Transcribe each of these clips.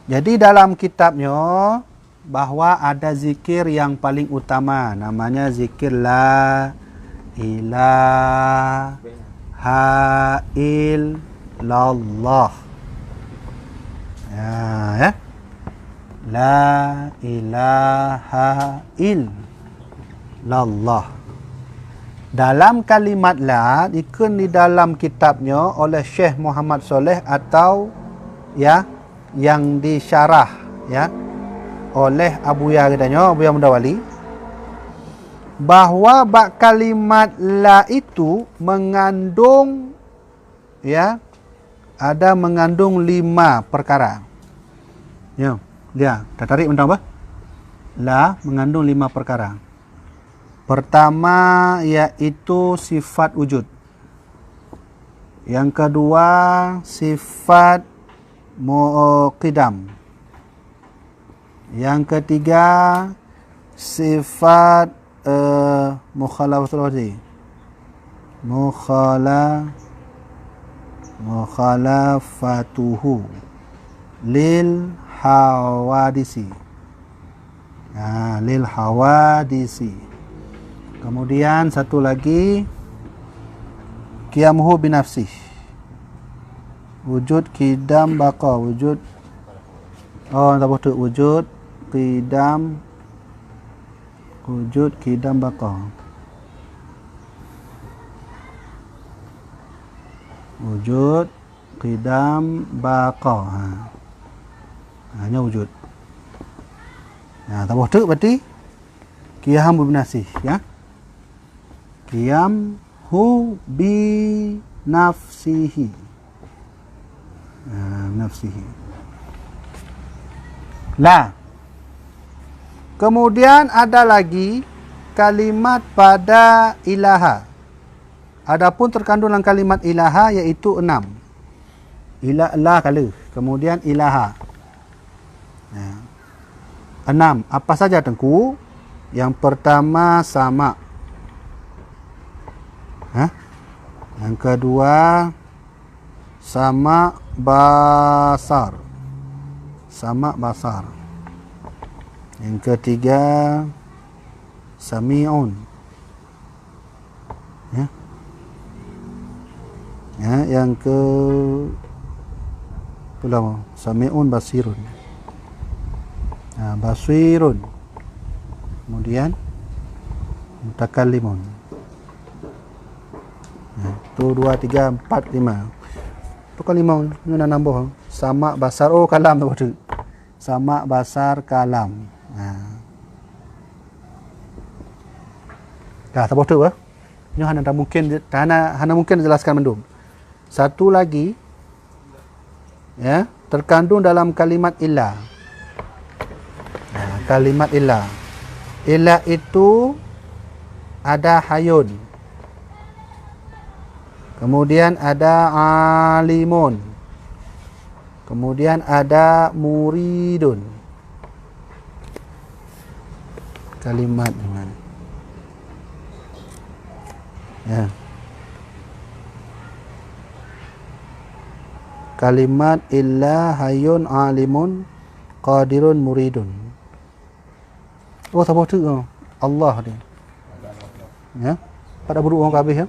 Jadi dalam kitabnya bahwa ada zikir yang paling utama, namanya zikir la ilaha illallah. Ya. La ilaha illallah. Dalam kalimat la ikun di dalam kitabnya oleh Syekh Muhammad Soleh atau ya yang disyarah ya oleh Abu Ya katanya, Abu Ya Mudawali, bahwa bak kalimat la itu mengandung ya ada mengandung 5 perkara. Ya, dia tertarik tentang apa? La mengandung 5 perkara. Pertama yaitu sifat wujud. Yang kedua sifat muqaddam. Yang ketiga sifat mukhalafatul wajhi. Mukhalafatuhu lil hawadisi. Lil hawadisi. Kemudian satu lagi qiyamuhu binafsih. Wujud qidam baqa, wujud tak betul, wujud qidam baqa. Wujud qidam baqa. Hanya wujud. Tak betul berarti qiyam binafsih ya. Qiyam hu bi nafsihi. Nafsihi. La. Kemudian ada lagi kalimat pada ilaha. Adapun terkandung dalam kalimat ilaha iaitu 6. La kala. Kemudian ilaha. 6. Apa saja tengku? Yang pertama sama. Yang kedua sama basar. Sama basar. Yang ketiga sami'un. Yang ke pulang sami'un basirun. Basirun. Kemudian mutakallimun. 1 2 3 4 5. Pokok 5 ni nak nambah. Sama basar kalam tu betul. Sama basar kalam. Tak betul bah. Ini hana mungkin dijelaskan mendung. Satu lagi ya, terkandung dalam kalimat illa. Kalimat illa. Illa itu ada hayun. Kemudian ada alimun. Kemudian ada muridun. Kalimat dengan ya. Kalimat illa hayun alimun qadirun muridun. Tak betul Allah dia. Ya. Pada buruk orang kabeh ya.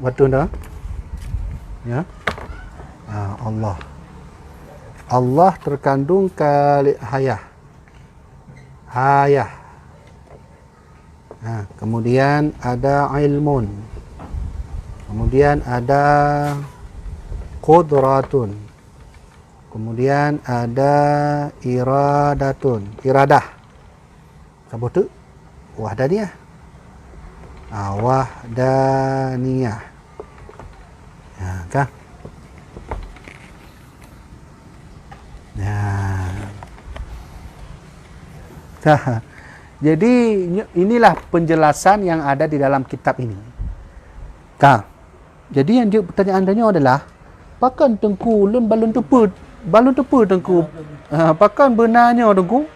Betul dah? Ya. Allah. Allah terkandung kali hayah. Kemudian ada ilmun. Kemudian ada qudratun. Kemudian ada iradah. Apa tu? Wahdaniyah. Wahdaniyah. Kan? Jadi inilah penjelasan yang ada di dalam kitab ini. Jadi yang pertanyaan tanya adalah, pakan tengku lun balun tepu tengku. Pakan benarnya tengku?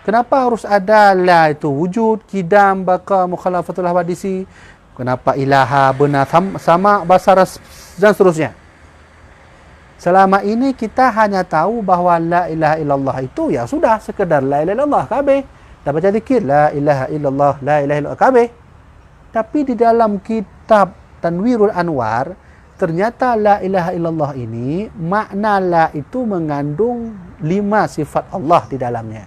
Kenapa harus ada la itu? Wujud, qidam, baqa, mukhalafatul hawadisi. Kenapa ilaha benar sama basar dan seterusnya? Selama ini kita hanya tahu bahawa la ilaha illallah itu ya sudah sekedar la ilaha illallah kabeh. Dah baca zikir la ilaha illallah, la ilaha illallah kabeh. Tapi di dalam kitab Tanwirul Anwar, ternyata la ilaha illallah ini makna la itu mengandung 5 sifat Allah di dalamnya.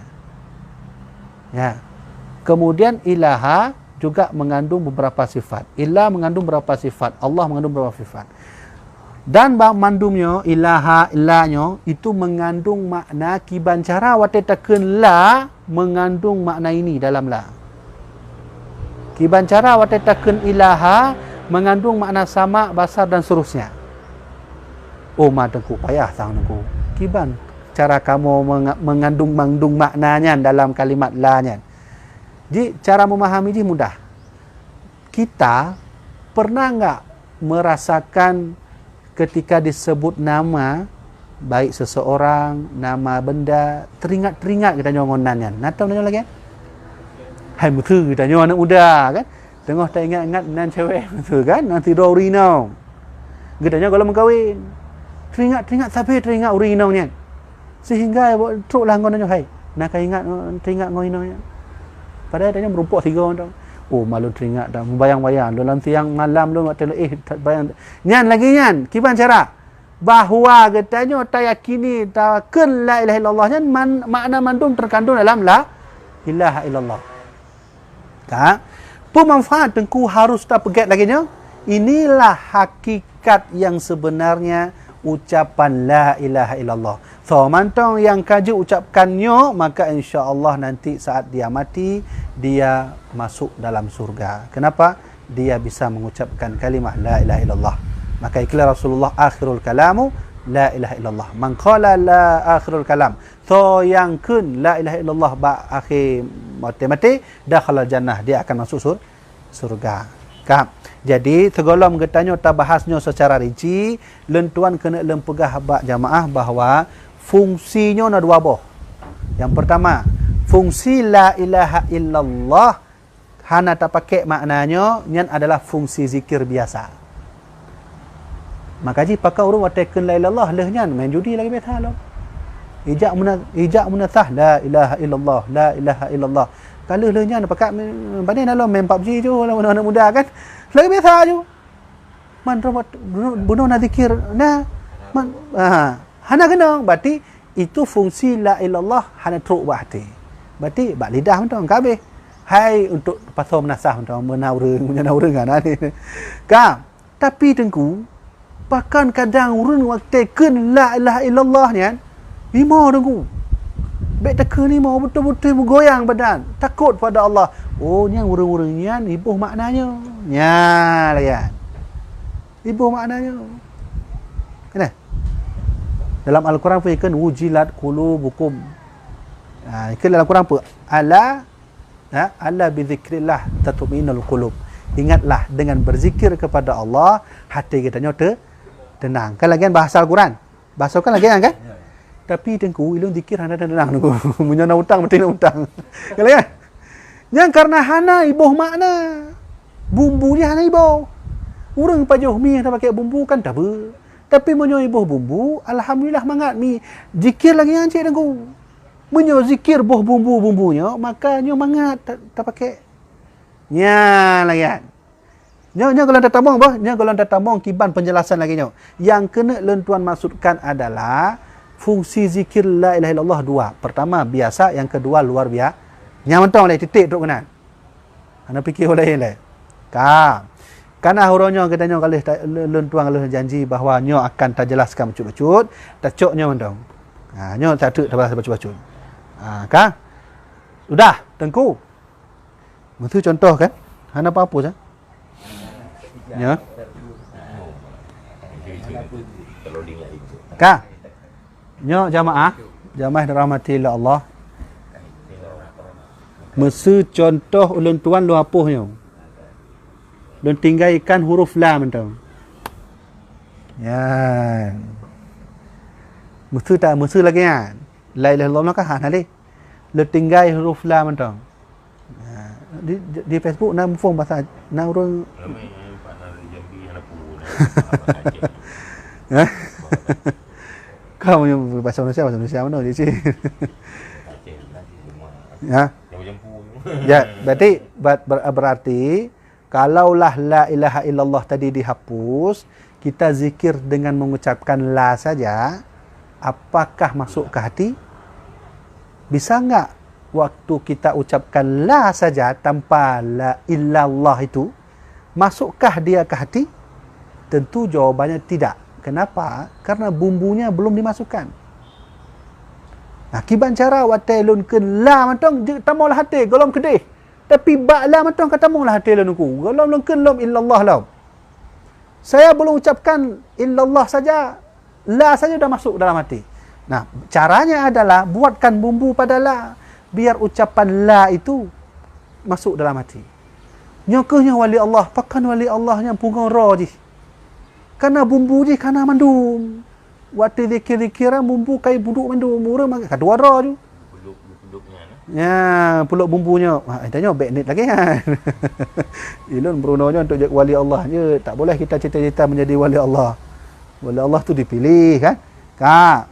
Ya. Kemudian ilaha juga mengandung beberapa sifat. Ilah mengandung beberapa sifat, Allah mengandung beberapa sifat. Dan mandumnya ilaha ilahnya itu mengandung makna kibancara watetakeun la mengandung makna ini dalam la. Kibancara watetakeun ilaha mengandung makna sama, basar dan seterusnya. Oh madengku payah tangku. Kiban cara kamu mengandung maknanya dalam kalimat la nya. Jadi cara memahami ini mudah. Kita pernah enggak merasakan ketika disebut nama, baik seseorang, nama benda, teringat kita nyongonannya. Natau nanya lagi? Hai mutu kita nyon anak muda kan? Tengok tak ingat-ingat nan cewek betul kan? Nanti do urinau. Kita nyon kalau mengkawin. Teringat sampai teringat urinaunya. Sehingga truk lah ngon nanya hai. Nak teringat ngoinaunya. Padahal dia merumpuk 3 orang. Oh malu teringat dah membayang-bayang dalam tiang malam lu tak bayang nyan lagi nyan kiban cara bahawa katanya tak yakini tak ken la ilaha illallah nyan makna mandum terkandung dalam la ilaha illallah. Tak pemanfaat tengku harus tak pegat lagi nya. Inilah hakikat yang sebenarnya ucapan la ilaha illallah. So mantong yang kaji ucapkannya, maka insya-Allah nanti saat dia mati dia masuk dalam surga. Kenapa? Dia bisa mengucapkan kalimah la ilaha illallah. Maka iklan Rasulullah akhirul kalamu la ilaha illallah. Man qala la akhirul kalam. So yang kun la ilaha illallah ba akhir mati dakhala jannah, dia akan masuk surga. Faham? Jadi tegolom getanya ta bahasnya secara rinci, lentuan kena lempegah bak jamaah bahawa fungsinya ada 2 boh. Yang pertama, fungsi la ilaha illallah hana tak pakai maknanya nyan adalah fungsi zikir biasa. Maka ji pakai urut watekeun la ilaha illallah leh nyan main judi lagi betah lo. Ijak munasah la ilaha illallah, la ilaha illallah. Kalau leh nyan pakai pandai dalam main PUBG je anak muda kan. Lagi biasa je. Man bunuh nak zikir nah man hana kena, berarti itu fungsi la ilallah hana teruk buat hati. Berarti bak lidah mentang kabeh. Hai untuk pasal menasah mentang menaura kan ni. Ka, tapi tengku bahkan kadang urun waktu keun la ilaha illallah ni kan. Lima tengku. Baik teka ni mau betul-betul bergoyang badan. Takut pada Allah. Oh, yang urun-urun nian ibuh maknanya. Nya lah kan. Ibuh maknanya. Kena? Dalam Al-Quran pun ikan wujilat qulubukum. Ikan dalam Al-Quran pun ala bizikrillah tatma'innul qulub. Ingatlah dengan berzikir kepada Allah hati kita tenang. Kan lagi bahasa Al-Quran. Bahasa kan lagi kan? Tapi tengku ilmu zikir hana tenang tengku. Munya nak utang mesti nak utang. Kan lagi? Yang karena hana ibuh makna. Bumbunya hana ibuh. Urang pajuh mi tak pakai bumbu kan tak apa. Tapi menyo ibuh bumbu, alhamdulillah mangat mi zikir lagi yang cik tengku. Menyo zikir buh bumbu-bumbunya, maka nyo mangat tak pakai. Nya lagi kan. Nya kalau tak tamong bah, nya kalau tak tamong kiban penjelasan lagi nyo. Yang kena lentuan maksudkan adalah fungsi zikir la ilaha illallah 2. Pertama biasa, yang kedua luar biasa. Nya mentang oleh titik tok kena. Ana fikir lain lah. Karena huronyo katanya kalau lentuang kalau janji bahawa nyo akan tak jelaskan bacut-bacut, tak coknya mentang. Nyo tak ada bacut-bacut. Kan? Sudah, tengku. Itu contoh kan? Hana apa-apa sah? Ya. Kan? Nyo jamaah dirahmati oleh Allah. Mesti contoh ulun tuan lu apuhnya. Dan tinggalkan huruf la mentang. Ya. Mesti lagi kan. La ilaha illallah kan hana le. Le tinggal huruf la mentang. Di Facebook nam phone bahasa nam urang ramai pak na jambi hana pu. Kau yang bahasa Indonesia mana je cik? Ya. Ya, berarti kalaulah la ilaha illallah tadi dihapus, kita zikir dengan mengucapkan la saja, apakah masuk ke hati? Bisa enggak waktu kita ucapkan la saja tanpa la illallah itu, masukkah dia ke hati? Tentu jawabannya tidak. Kenapa? Karena bumbunya belum dimasukkan. Nah, kiban cara watai lun ke la matang tamulah hati golom kedih. Tapi ba la matang katamulah hati lun ku. Golom lun ke lom illallah lau. Saya belum ucapkan illallah saja, la saja dah masuk dalam hati. Nah, caranya adalah buatkan bumbu pada la, biar ucapan la itu masuk dalam hati. Nyokahnya wali Allah, pakan wali Allahnya pungung roh je. Karena bumbu je kana mandum. Waktu zikir-zikiran bumbu kai buduk mandum, murah makan kedua roh je. Puluk-puluknya ya, puluk bumbunya. Tanya baik net lagi kan. Ilun berunonya untuk jadi wali Allah je. Tak boleh kita cita-cita menjadi wali Allah. Wali Allah tu dipilih kan.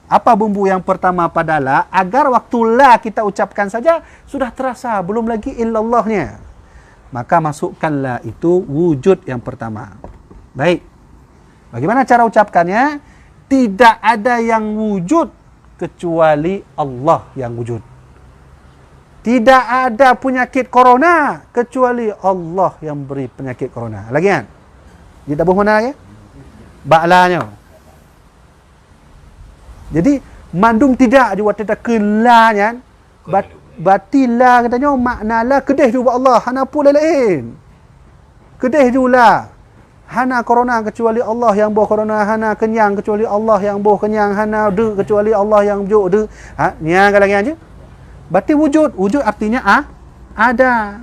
Apa bumbu yang pertama pada la, agar waktu la kita ucapkan saja sudah terasa, belum lagi illallahnya. Maka masukkan la itu wujud yang pertama. Baik. Bagaimana cara ucapkannya? Tidak ada yang wujud kecuali Allah yang wujud. Tidak ada penyakit corona kecuali Allah yang beri penyakit corona. Lagi kan? Dia tak mana ya? Ba'lanya. Jadi mandum tidak juga tidak kelanya. Batilah katanya makna la kedih juga Allah, hana pula lain. Kedih juga. Hana corona kecuali Allah yang boh corona, hana kenyang kecuali Allah yang boh kenyang, hana de kecuali Allah yang jo de. Nya lagi aja. Berarti wujud artinya ada.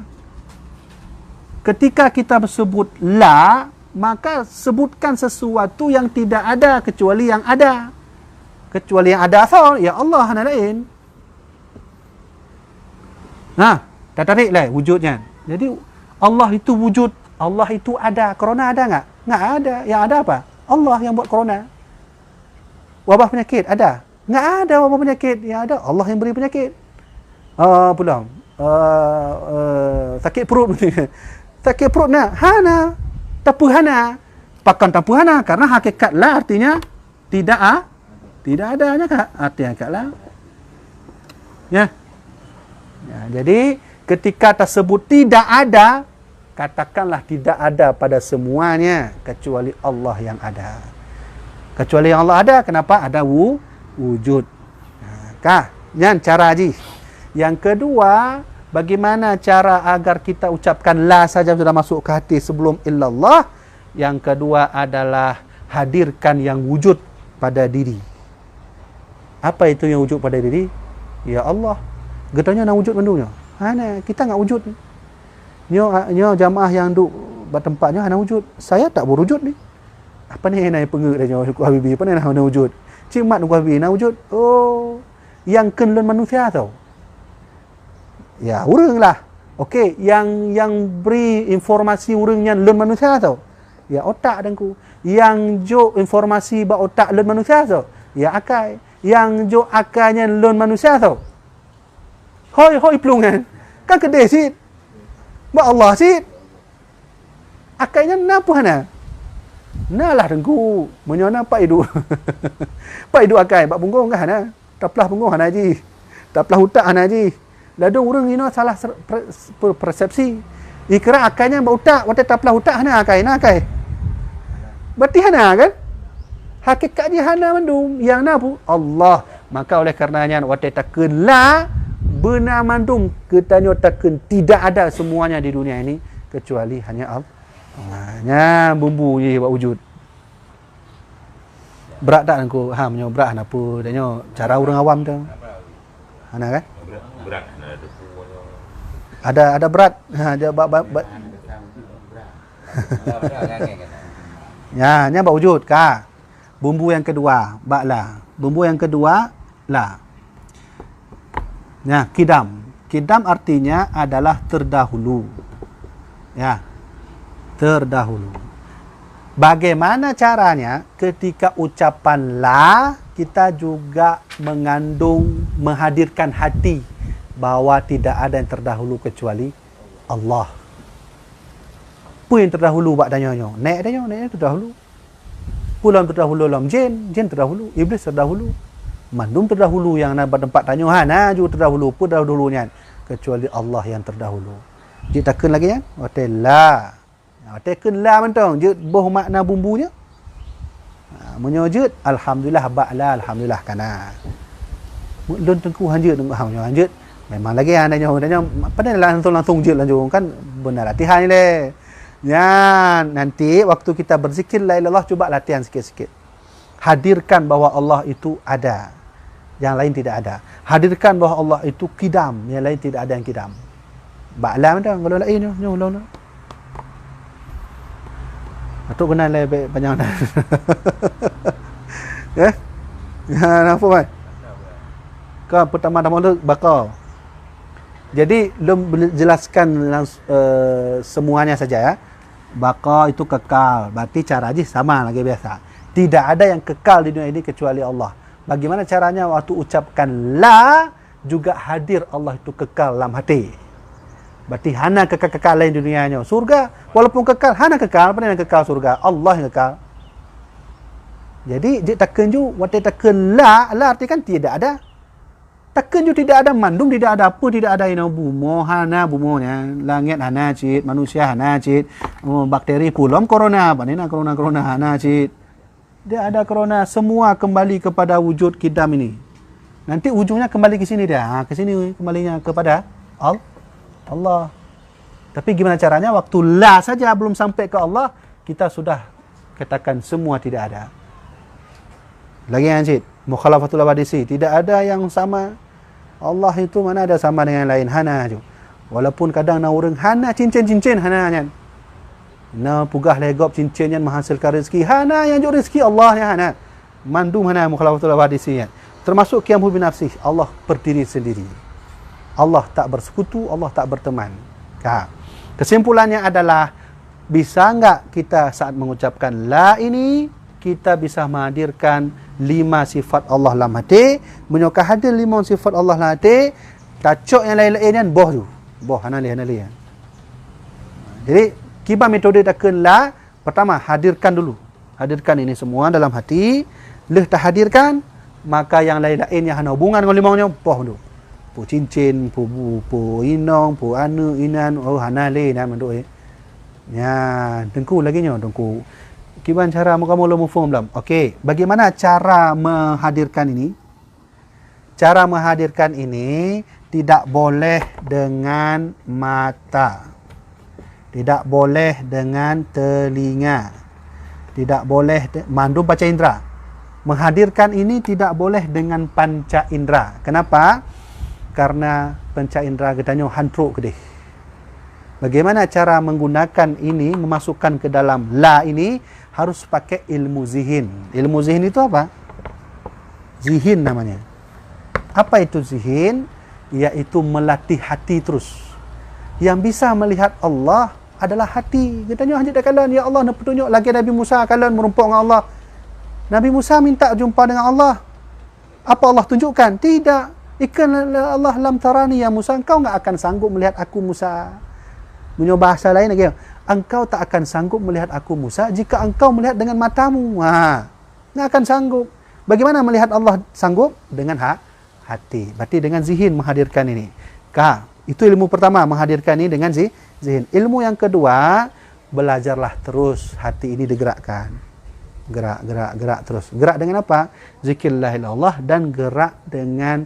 Ketika kita sebut la, maka sebutkan sesuatu yang tidak ada kecuali yang ada. Kecuali yang ada asal, ya Allah hana lain. Tak tariklah wujudnya. Jadi Allah itu wujud. Allah itu ada. Corona ada enggak? Enggak ada. Yang ada apa? Allah yang buat corona. Wabah penyakit ada? Enggak ada wabah penyakit. Yang ada Allah yang beri penyakit. Pulang. Sakit perut. Sakit perut nak? Hana. Tapu hana. Pakan tapu hana. Karena hakikat la artinya tidak tidak adanya kak. Artinya hakikat la. Ya. Jadi ketika tersebut tidak ada, katakanlah tidak ada pada semuanya kecuali Allah yang ada. Kecuali yang Allah ada, kenapa? Ada wujud. Yang cara haji. Yang kedua, bagaimana cara agar kita ucapkan la saja sudah masuk ke hati sebelum illallah? Yang kedua adalah hadirkan yang wujud pada diri. Apa itu yang wujud pada diri? Ya Allah. Getanya nak wujud mandunya. Kita enggak wujud. Nyo jamaah yang duk bertempatnya hana wujud. Saya tak berwujud ni. Apa ni nak pengek dah nyo Ku Habibi, apa ni nak wujud? Cik mat Ku Habibi nak wujud. Oh, yang kenlen manusia tau. Ya, urang lah. Okey, yang beri informasi urangnya lun manusia tau. Ya, otak dengku. Yang jo informasi ba otak lun manusia tau. Ya, akai. Yang jo akainya lun manusia tau. Hoi plungan. Kan kedai sit. Ba Allah sit. Akainya napa hana? Nalah dengku. Menyona pak hidu. Pak hidu akai bak punggung kan hana. Taplah punggung hana ji. Taplah hutak hana ji. Lalu orang ini salah persepsi. Dikira akainya bak hutak, wate taplah hutak hana akai, na akai. Berarti hana kan? Hakikatnya hana mandum. Yang na pu Allah. Maka oleh karenanya wate takun la benar mandum ketanya takkan tidak ada semuanya di dunia ini kecuali hanya Allah. Hanya bumbu je buat wujud. Berat tak aku? Menyo berat apa? Danyo cara orang awam tu. Ana kan? Berat ada berat. Dia Ya, hanya buat wujud ka. Bumbu yang kedua, bakla. Bumbu yang kedua, la. Ya, kidam. Kidam artinya adalah terdahulu. Ya, terdahulu. Bagaimana caranya ketika ucapan la kita juga mengandung menghadirkan hati bahawa tidak ada yang terdahulu kecuali Allah. Apa yang terdahulu buat danyo? Nek terdahulu. Pulang terdahulu dalam jin terdahulu, iblis terdahulu. Mandum terdahulu yang nak bertempat tanyo juga terdahulu, pun terdahulunya kecuali Allah yang terdahulu. Jik takkan lagi kan? Hotel la. Hotel kun la mentong, jik boh makna bumbunya. Menyojud alhamdulillah ba'la alhamdulillah kana. Lun tengku hanjut hanjut. Memang lagi danyo apa dah langsung jut lanjut kan benar latihan ni le. Ya, nanti waktu kita berzikir la ilaha illallah cuba latihan sikit-sikit. Hadirkan bahawa Allah itu ada, yang lain tidak ada. Hadirkan bahawa Allah itu kidam, yang lain tidak ada yang kidam. Ba'la dah kalau lain nyo. Atuk kenal lebih banyak dah. Ya? Nampak mai? Kau pertama-tama tu bakal. Jadi belum jelaskan semuanya saja ya. Baka itu kekal. Berarti cara aja sama lagi biasa. Tidak ada yang kekal di dunia ini kecuali Allah. Bagaimana caranya waktu ucapkan la juga hadir Allah itu kekal dalam hati. Berarti hana kekal lain dunianya. Surga walaupun kekal, hana kekal. Apa yang kekal surga? Allah yang kekal. Jadi dia takkan ju waktu takkan la arti kan tidak ada. Takkan ju tidak ada mandum, tidak ada apa, tidak ada ina bumo hana bumonya. Langit hana cit, manusia hana cit, bakteri pulom corona, apa ni nak corona hana cit. Dia ada corona, semua kembali kepada wujud kidam ini. Nanti ujungnya kembali ke sini dia. Ke sini kembalinya kepada Allah. Tapi gimana caranya waktu la saja belum sampai ke Allah, kita sudah katakan semua tidak ada. Lagi yang cik, mukhalafatul abadisi, tidak ada yang sama. Allah itu mana ada sama dengan lain, hana je. Walaupun kadang na urang hana cincin hana nyan. Na pugah legop cincin yang menghasilkan rezeki, hana yang jur rezeki Allah yang hana. Mandum hana mukhalafatul abadisi. Termasuk qiyamul binafsi, Allah berdiri sendiri. Allah tak bersekutu, Allah tak berteman. Kesimpulannya adalah, bisa enggak kita saat mengucapkan la ini, kita bisa menghadirkan 5 sifat Allah dalam hati. Menyokah hadir 5 sifat Allah dalam hati, kacok yang lain-lain kan boh tu. Boh hanali. Jadi kibar metode takkan la, pertama hadirkan dulu. Hadirkan ini semua dalam hati. Leh tak hadirkan, maka yang lain-lain yang hana hubungan dengan limaunya boh tu. Pu cincin, pu inong, pu anu inan, hanali nan manduk ya, tengku lagi nyo tengku. Kiban cara kamu lo mufhum belum? Okey, bagaimana cara menghadirkan ini? Cara menghadirkan ini tidak boleh dengan mata. Tidak boleh dengan telinga. Tidak boleh mandum panca indera. Menghadirkan ini tidak boleh dengan panca indera. Kenapa? Karena panca indera katanya hantruk kedih. Bagaimana cara menggunakan ini, memasukkan ke dalam la ini, harus pakai ilmu zihin. Ilmu zihin itu apa? Zihin namanya. Apa itu zihin? Iaitu melatih hati terus. Yang bisa melihat Allah adalah hati. Katanya hanya kalian, ya Allah, nak petunjuk lagi Nabi Musa kalian merumpuk dengan Allah. Nabi Musa minta jumpa dengan Allah. Apa Allah tunjukkan? Tidak. Ikan Allah lam tarani ya Musa, engkau enggak akan sanggup melihat aku Musa. Punya bahasa lain lagi, engkau tak akan sanggup melihat aku Musa jika engkau melihat dengan matamu. Enggak akan sanggup. Bagaimana melihat Allah sanggup? Dengan hati. Berarti dengan zihin menghadirkan ini. Itu ilmu pertama, menghadirkan ini dengan zihin. Ilmu yang kedua, belajarlah terus hati ini digerakkan. Gerak terus. Gerak dengan apa? Zikir la ilaha illallah, dan gerak dengan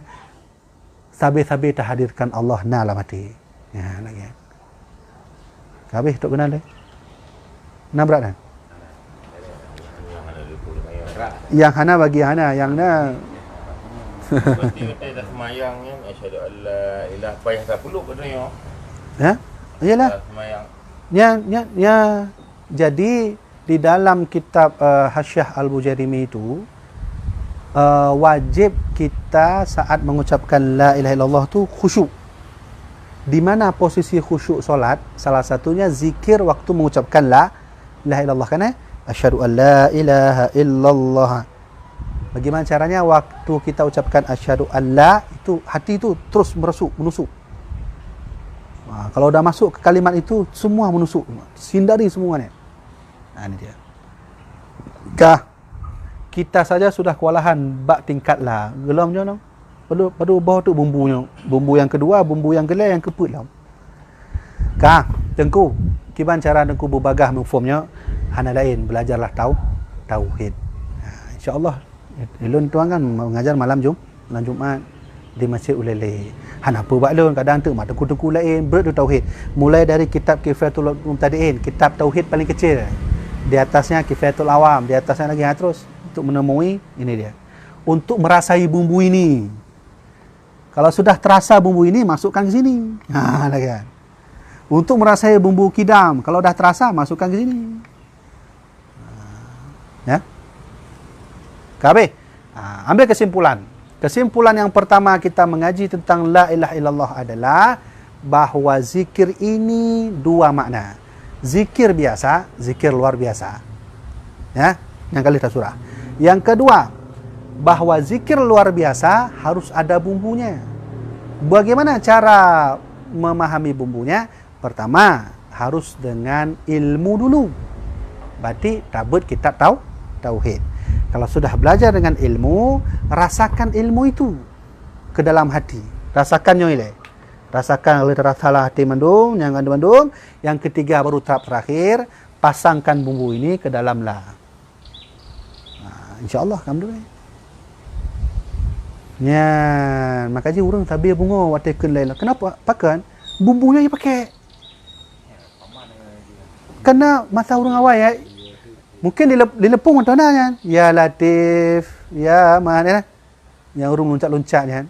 sabi-sabi terhadirkan Allah dalam hati. Ya, lagi. Habis tak kenal deh. Nak berat kan? Yang hana bagi hana, yang na. Berarti kita dah semayang kan, asyhadu alla ilaha payah tak perlu katanya. Ya? Iyalah. Semayang. Ya. Jadi di dalam kitab Hasyiah Al-Bujairimi itu wajib kita saat mengucapkan la ilaha illallah tu khusyuk. Di mana posisi khusyuk solat? Salah satunya zikir waktu mengucapkan la ilaha illallah kan? Asyhadu an la ilaha illallah. Bagaimana caranya? Waktu kita ucapkan asyhadu alla, itu hati itu terus menusuk. Kalau dah masuk ke kalimat itu, semua menusuk, hindari semuanya. Ini dia. Kita saja sudah kewalahan bak tingkat lah. Gelamnya no. Pada bawah tu bumbunya. Bumbu yang kedua, bumbu yang gelai, yang keput lah. Tengku, gimana cara tengku berbagah mengformnya? Hana lain, belajarlah tauhid. InsyaAllah, Elon tuan kan mengajar malam Jumaat di Masjid Ulele. Apa buat lon kadang tu mak tengku lain berat tauhid. Mulai dari kitab Kifayatul Mubtadi'in, kitab tauhid paling kecil. Di atasnya Kifayatul Awam, di atasnya lagi terus untuk menemui ini dia. Untuk merasai bumbu ini. Kalau sudah terasa bumbu ini, masukkan ke sini. Kan. Untuk merasai bumbu kidam, kalau dah terasa, masukkan ke sini. Ya. Kabeh. Ambil kesimpulan. Kesimpulan yang pertama kita mengaji tentang la ilaha illallah adalah bahawa zikir ini dua makna. Zikir biasa, zikir luar biasa. Ya, yang kali surah. Yang kedua, bahawa zikir luar biasa harus ada bumbunya. Bagaimana cara memahami bumbunya? Pertama, harus dengan ilmu dulu. Berarti tabut kita tauhid. Kalau sudah belajar dengan ilmu, rasakan ilmu itu ke dalam hati. Rasakannya ini. Rasakan oleh salah hati mendung, jangan mendung. Yang ketiga baru tahap terakhir, pasangkan bumbu ini ke dalam la. InsyaAllah, alhamdulillah. Ya, makanya orang tabir bunga watakan lain. Kenapa? Pakan bumbunya dia pakai. Karena masa orang awal ya. Mungkin dilepung tuan-tuan. Ya Latif, ya mana yang orang loncat-loncat kan.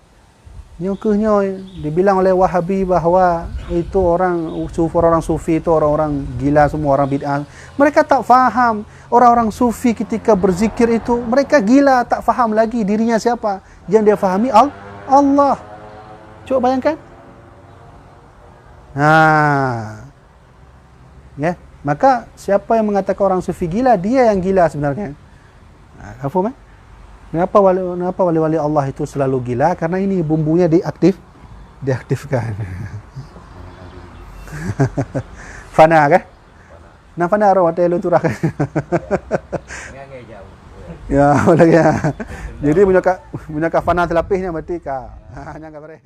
Nyokehnya dibilang oleh Wahabi bahawa itu orang sufi itu orang-orang gila semua, orang bid'ah. Mereka tak faham orang-orang sufi ketika berzikir itu mereka gila, tak faham lagi dirinya siapa. Yang dia fahami Allah. Coba bayangkan. Ya, maka siapa yang mengatakan orang sufi gila, dia yang gila sebenarnya. Faham? Kenapa wali-wali Allah itu selalu gila? Karena ini bumbunya diaktifkan. Fana kan? Nah fana orang hotel lu turah kan? Ya, boleh ya. Jadi punya fana telapihnya berarti ka. Hanya ka pare.